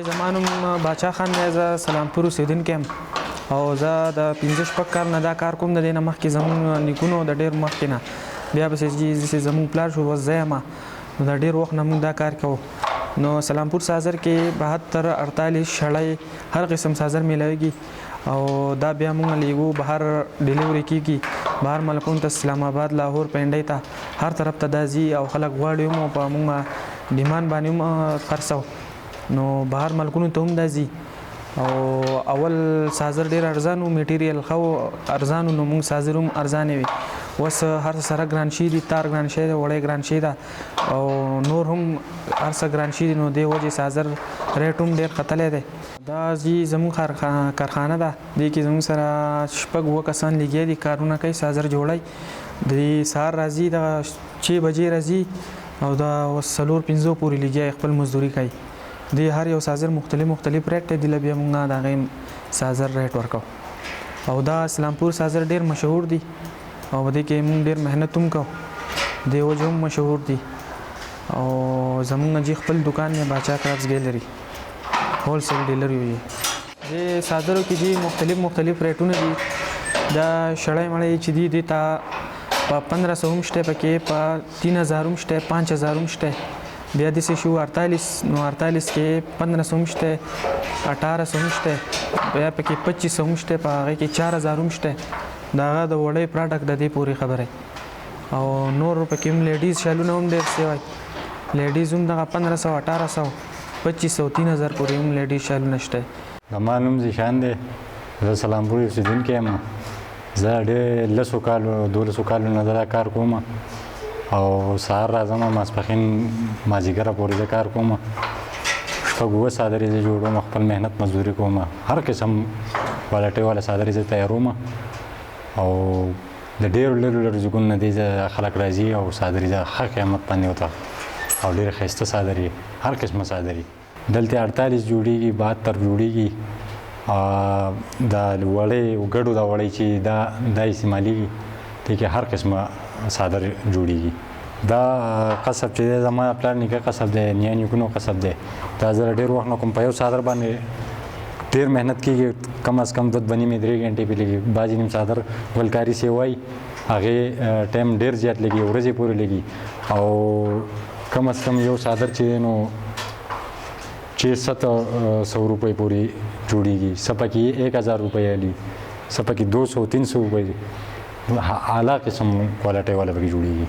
زما نوم باچا خان دی. زه سلامپور اوسېدونکی یم او زه د 15 شپږ کال نه دا کار کوم. د دې نه مخکې زموږ نیکونو د ډېر مخکې نه بیا پسې چې زموږ پلار شو اوس زه یم نو د ډېر وخت نه موږ دا کار کوو. نو سلامپور سازر کې 72 48 شړۍ هر قسم سازر میلاویږي او دا بیا موږ لیږو بهر ډیلیوري کیږي بهر ملکونو ته، اسلام آباد، لاهور، پنډۍ ته، هر طرف ته دا ځي او خلک غواړي هم په موږ ډیمانډ باندې هم خرڅو نو بهر ملکونو ته هم دا ځي. او اول سازر ډیر ارزان و، میټیریل خو ارزان نو موږ سازر هم ارزانې وي. اوس هر سره ګران شي دي، تار ګران شي دی، وړۍ ګران شي ده او نور هم هر څه ګران شي دي. نو دې وجې سازر ریټ هم ډېر ختلی دی. دا زموږ کارخانه ده، دې کې زموږ سره شپږ اووه کسان لګیا دي، کارونه کوي، سازر جوړوي. د سهار راځي د 6 بجې راځي او دا 4-5 پورې لګیا خپل مزدوري کوي. د هر یو سازر مختلف ریټ دی، د بیا موږ د هغې سازر ریټ ورکو. او دا سلامپور سازر ډېر مشهور دی او په دې کې موږ ډېر محنت هم کوو، دې وجه هم مشهور دي. او زموږ جی خپل دکان دی باچا کرافټس ګیلري، هول سیل ډیلر یو. د سازرو کې جی مختلف ریټونه دي. دا شړۍ مړۍ چې دي دې ته په 1500 هم شته، پکې په 3000 هم شته، 5000 هم شته. بیا داسې شو 48 نو 48 کې 1500 هم شته، 1800 هم شته، بیا پکې 2500 هم شته، په هغې کې 4000 هم شته. دا هغه د وړۍ پراډکټ د دې پورې خبره. او نور پکې هم لیډیز شالونه هم ډېر سوی، لیډیز هم دغه 1500 1800 2500 3000 پورې هم لیډیز شالونه شته. زما نوم ذیشان دی، زه سلامپور اوسېدونکی یم. زه ډېر 10 کالو 12 کالو نه دا کار کوم او سهار راځم ماسپښین مازدیګره پورې زه کار کوم. شپږ اووه څادرې زه جوړوم، خپل محنت مزدوري کوم، هر قسم کوالټۍ والا څادرې زه تیاروم او د ډېرو لرو ځایونو نه دې خلک راځي او څادرې زه ښه قیمت باندې ورته او ډېرې ښایسته څادرې، هر قسمه څادرې دلته 48 جوړېږي، 72 جوړېږي. د وړۍ ګډو د وړۍ چې دا استعمالېږي دې کې هر قسمه څادر جوړېږي. دا قصب چې دی زما پلار نیکه قصب دی، نیا نیکونو قصب دی. دا زه ډېر وخت نه کوم، په یو څادر باندې ډېر محنت کېږي، کم از کم 2 نیمې 3 غنټې پې لګي. بعضې نیم څادر ګلکاري سې وایي، هغې ټایم ډېر زیات لګي، ورځې پورې لګي. او کم از کم یو څادر چې دی نو 600 روپۍ پورې جوړېږي، څه پکې 1000 روپۍ علي، څه پکې 200-300 روپۍ، اعلی قسم کوالټۍ والا پکې جوړېږي.